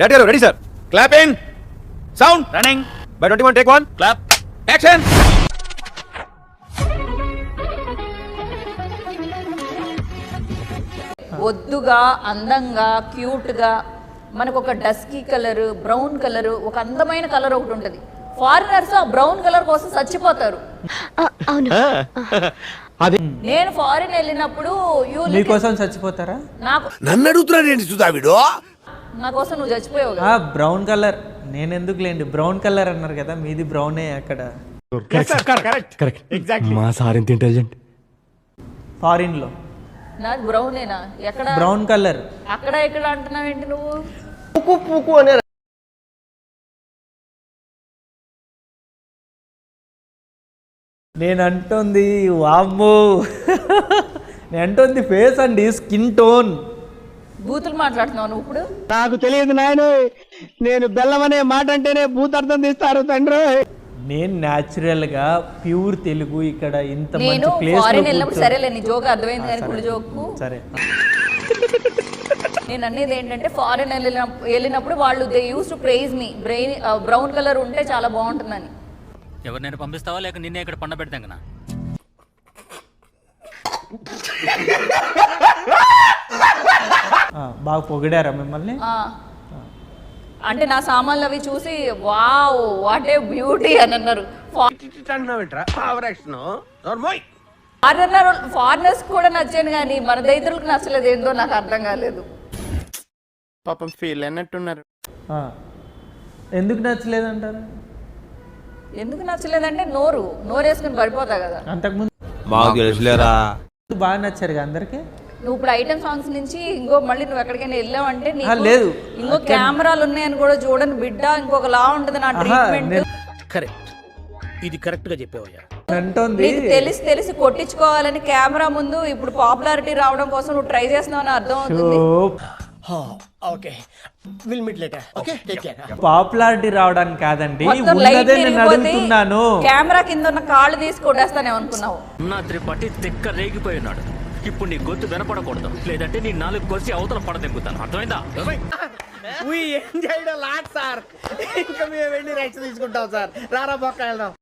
Ready, sir. Clap in. Sound. Running. By 21, take one. Clap. Action. ఒద్దుగా అందంగా క్యూట్గా మనకు ఒక డస్కీ కలర్ బ్రౌన్ కలర్ ఒక అందమైన కలర్ ఒకటి ఉంటుంది. ఫారినర్స్ ఆ బ్రౌన్ కలర్ కోసం చచ్చిపోతారు. నేను ఫారిన్ వెళ్ళినప్పుడు మీకోసం చచ్చిపోతారా? నన్ను అడుగుతున్నాడు సుధావిడు. నా కోసం నువ్వు చచ్చిపోయావు. బ్రౌన్ కలర్ నేను ఎందుకు లేండి, బ్రౌన్ కలర్ అన్నారు కదా, మీది బ్రౌనే అక్కడ. మా సార్ ఎంత ఇంటెలిజెంట్. ఫారిన్ లో నాది బ్రౌనేనా? ఎక్కడ బ్రౌన్ కలర్? అక్కడ ఇక్కడ అంటున్నావు ఏంటి నువ్వు? పూకు అనే నేను అంటుంది వామ్మో నేను అంటుంది ఫేస్ అండి, స్కిన్ టోన్. బూతులు మాట్లాడుతున్నావు నువ్వు ఇప్పుడు. నాకు తెలియదు నాయన, నేను బెల్లం అనే మాట అంటేనే భూతార్థం తీస్తారు తండ్రి. నేను న్యాచురల్ గా ప్యూర్ తెలుగు ఇక్కడ ఇంత నేను మంచి ప్లేస్ ఫారిన్ వెళ్ళినప్పుడు సరేలే నీ జోక్ అర్థమైంది కానీ కుళ్ళు జోకు. సరే నేను అనేది ఏంటంటే ఫారిన్ వెళ్ళినప్పుడు వాళ్ళు they use to praise me brown colour ఉంటే చాలా బాగుంటుందని. ఎవరినైనా పంపిస్తావా లేక నిన్నే ఇక్కడ పండ పెడతాం కదా? బాగా పొగిడారా మిమ్మల్ని? అంటే నా సామాన్లు అవి చూసి వావ్ వాట్ ఏ బ్యూటీ అని అన్నారు. ఫారినర్స్ కూడా నచ్చాను కానీ మన దైతులకు నచ్చలేదు, ఏంటో నాకు అర్థం కాలేదు. పాపం ఫీల్ అన్నట్టున్నారు. ఎందుకు నచ్చలేదు అంటారు? ఎందుకు నచ్చలేదంటే నోరు వేసుకుని పడిపోతా కదా. అంతకుముందు మాకు తెలుసులేరా. బాగా నచ్చారు కదా అందరికి. నువ్వు ఇప్పుడు ఐటమ్ సాంగ్స్ నుంచి మళ్ళీ నువ్వు ఎక్కడికైనా వెళ్ళావంటే లేదు ఇంకో కెమెరాలు ఉన్నాయని కూడా చూడని బిడ్డ, ఇంకొక లా ఉంటుంది నా ట్రీట్మెంట్. కరెక్ట్, ఇది కరెక్ట్ గా చెప్పావయ్యా. అంటుంది తెలిసి కొట్టించుకోవాలని కెమెరా ముందు ఇప్పుడు పాపులారిటీ రావడం కోసం నువ్వు ట్రై చేస్తున్నావు అని అర్థం అవుతుంది. Okay will meet later. Okay take care. Popularity రావడానికి కాదండి, మొత్తం లైట్ ఉన్నదే నేను అడుగుతున్నాను. కెమెరా కింద ఉన్న కాళ్ళు తీసి కొట్టేస్తానే అనుకున్నావు. నా త్రిపాఠి తిక్క రేగిపోయినాడు. ఇప్పుడు నీ గొంతు వినపడకూడదు, లేదంటే నీ నాలుగు కోసి అవతల పడదెంగుతాను. అర్థమైందా? We enjoyed a lot, sir. ఇంకా మేము వెళ్ళి రెస్ట్ తీసుకుంటాం సార్. రారా బొక్క వెళ్దాం.